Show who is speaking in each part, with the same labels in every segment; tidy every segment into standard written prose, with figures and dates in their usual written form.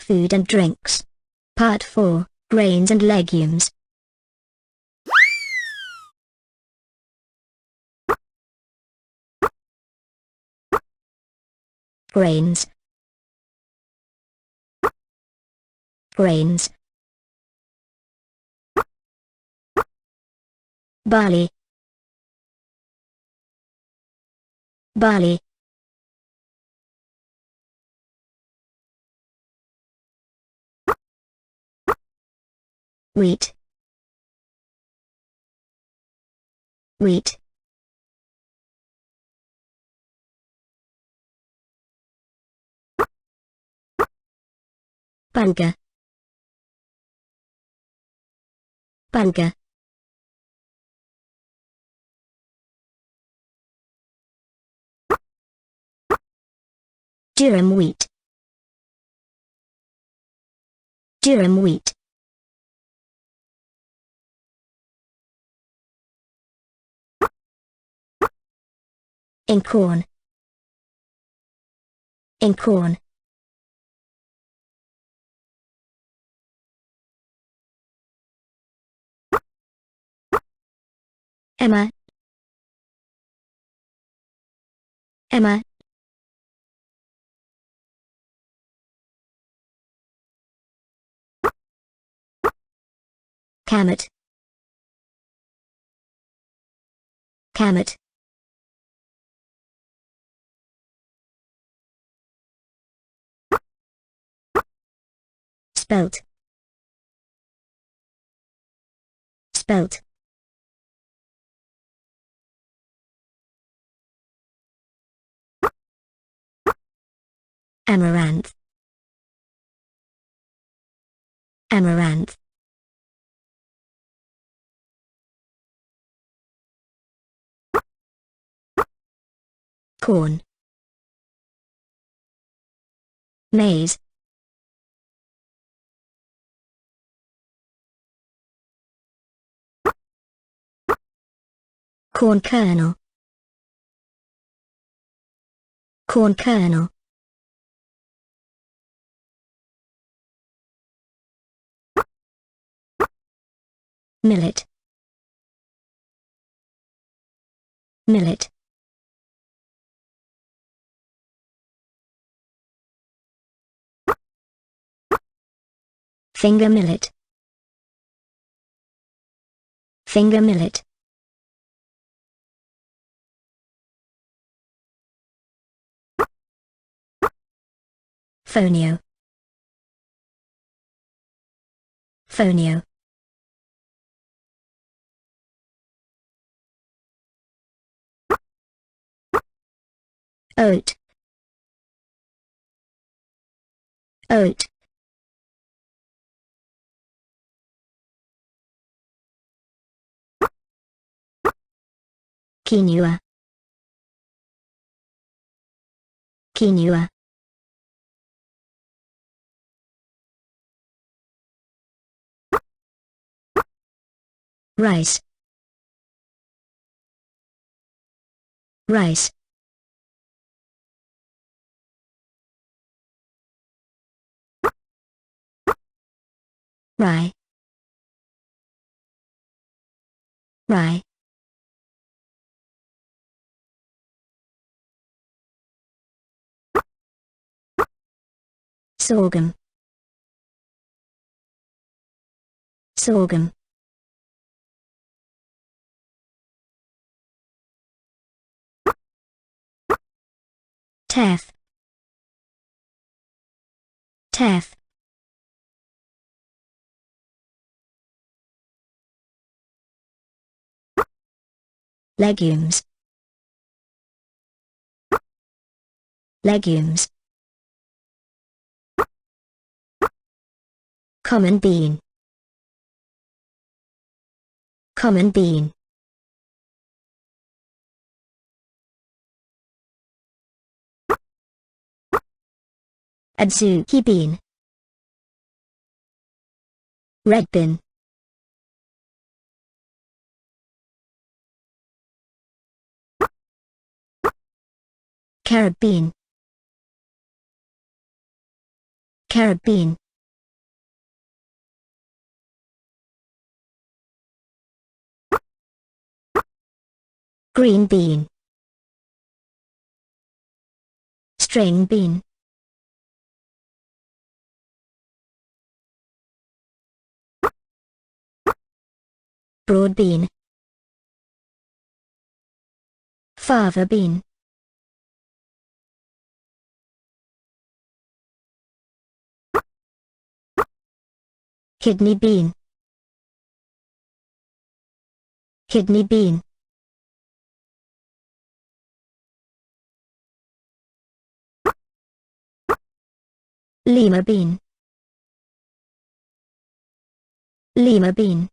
Speaker 1: Food and Drinks. Part 4, Grains and Legumes. Grains. Grains. Barley. Barley. Wheat. Wheat. Bulgur. Bulgur. Durum wheat. Durum wheat. Incorn. Incorn. Emma. Emma. Kamut. Kamut. Spelt. Spelt. Amaranth. Amaranth. Corn. Maize. Corn kernel. Corn kernel. Millet. Millet. Finger millet. Finger millet. Fonio. Fonio. Oat. Oat. Quinoa. Quinoa. Rice. Rice. Rye. Rye. Sorghum. Sorghum. Teff. Teff. Legumes. Legumes. Common bean. Common bean. Adzuki bean. Red bean. Carrot bean. Carrot bean. Green bean. String bean. Broad bean. Fava bean. Kidney bean. Kidney bean. Lima bean. Lima bean.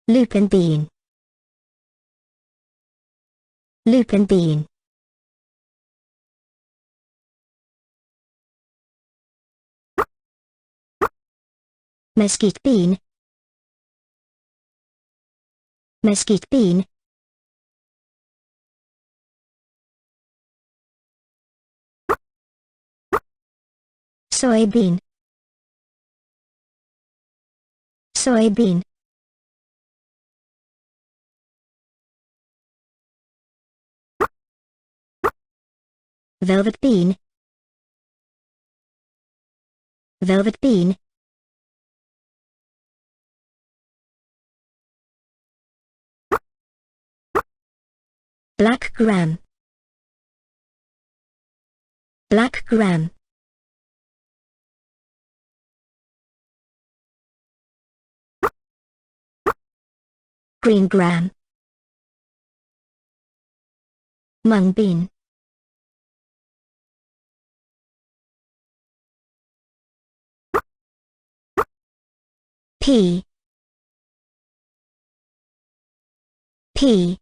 Speaker 1: Lupin bean. Lupin bean. Mesquite bean. Mesquite bean. Soybean. Soybean. Velvet bean. Velvet bean. Black gram. Black gram. Green gram. Mung bean. Pea. Pea.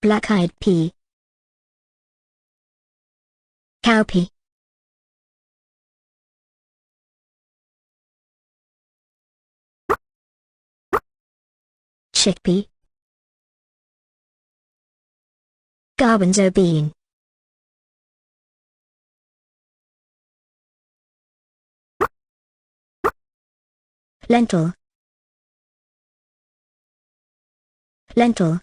Speaker 1: Black-eyed pea. Cowpea. Chickpea. Garbanzo bean. Lentil. Lentil.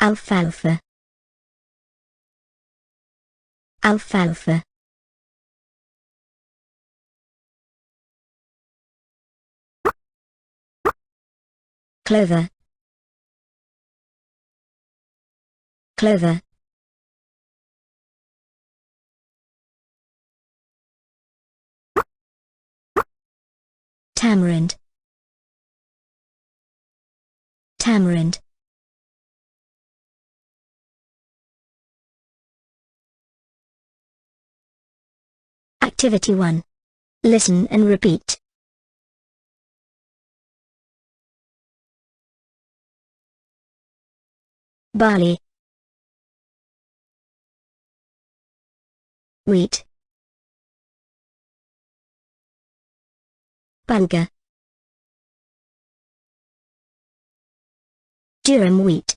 Speaker 1: Alfalfa. Alfalfa. Clover. Clover. Tamarind. Tamarind. Activity 1. Listen and repeat. Barley. Wheat. Bulgur. Durum wheat.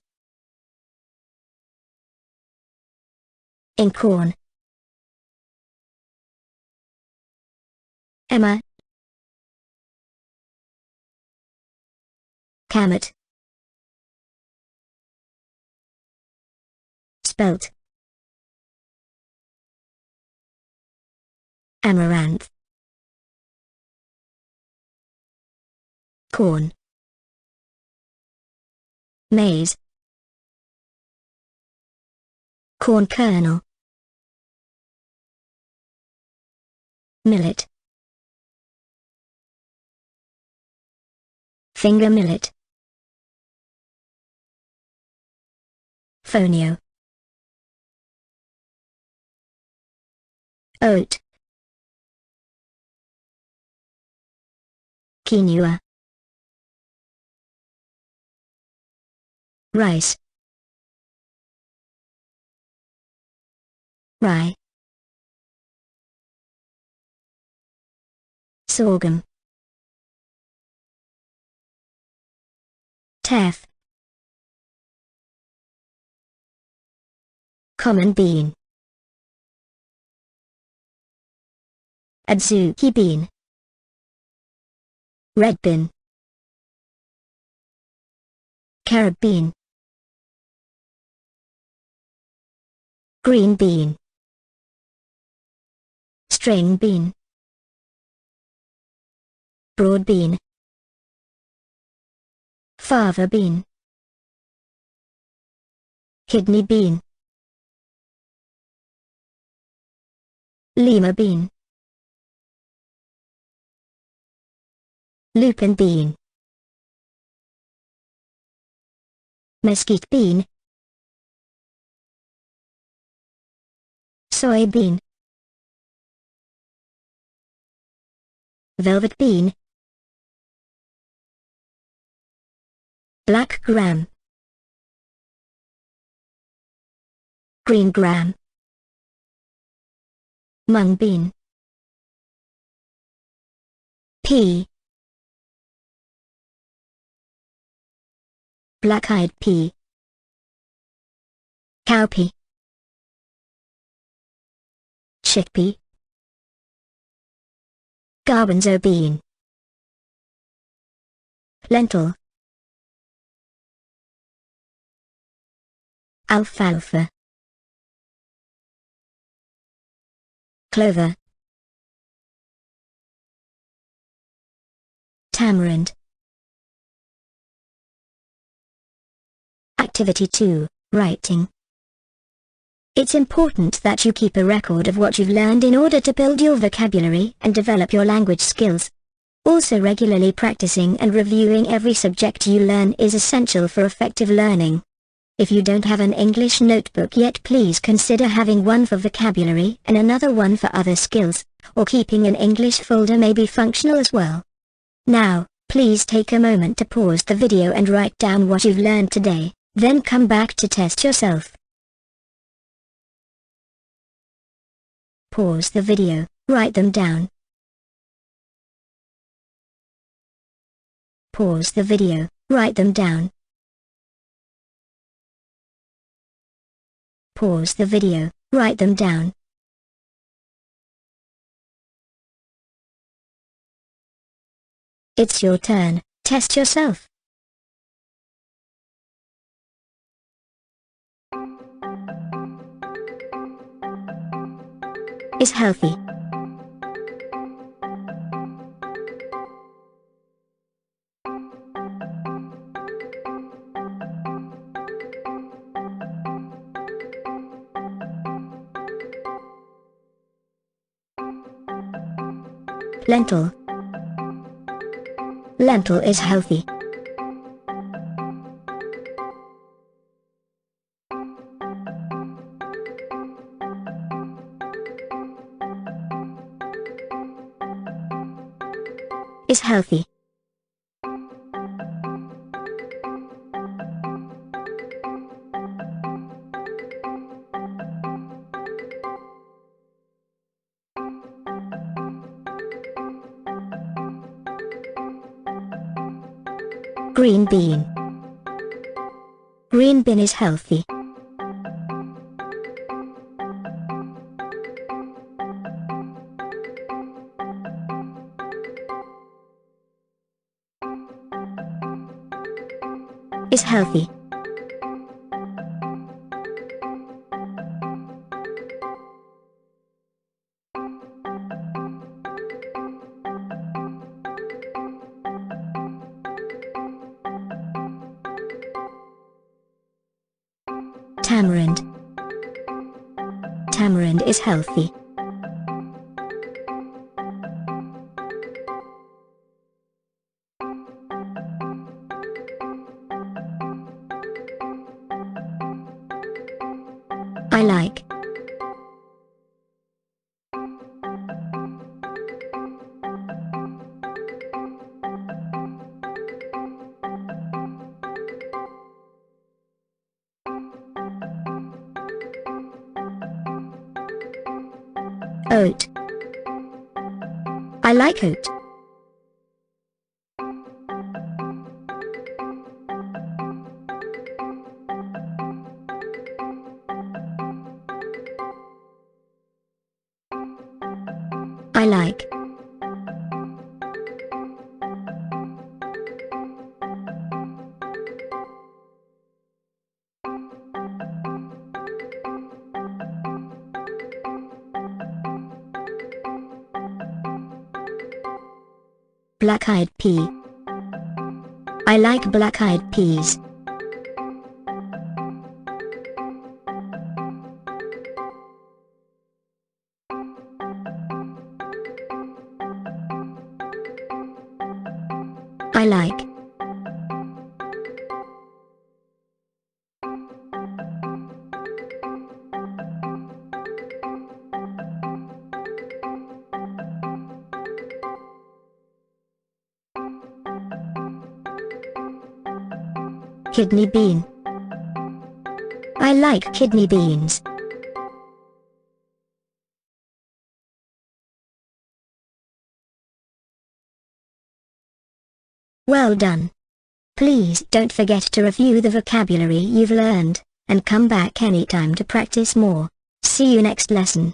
Speaker 1: Incorn. Emmer. Kamut. Spelt. Amaranth. Corn. Maize. Corn kernel. Millet. Finger millet. Fonio. Oat. Quinoa. Rice. rye, sorghum, teff, common bean, adzuki bean, red bean, carob bean, green bean, string bean, broad bean, fava bean, kidney bean, lima bean, lupin bean, mesquite bean, soybean, velvet bean, black gram, green gram, mung bean, pea, black-eyed pea, cowpea, chickpea, garbanzo bean, lentil, alfalfa, clover, tamarind. Activity 2, Writing. It's important that you keep a record of what you've learned in order to build your vocabulary and develop your language skills. Also, regularly practicing and reviewing every subject you learn is essential for effective learning. If you don't have an English notebook yet, please consider having one for vocabulary and another one for other skills, or keeping an English folder may be functional as well. Now, please take a moment to pause the video and write down what you've learned today, then come back to test yourself. Pause the video, write them down. Pause the video, write them down. Pause the video, write them down. It's your turn, test yourself. Is healthy. Lentil. Lentil is healthy. Is healthy. Green bean. Green bean is healthy. Is healthy. Tamarind. Tamarind is healthy. I like. Oat. I like oat. I like. Black-eyed pea. I like black-eyed peas. I like. Kidney bean. I like kidney beans. Well done. Please don't forget to review the vocabulary you've learned, and come back anytime to practice more. See you next lesson.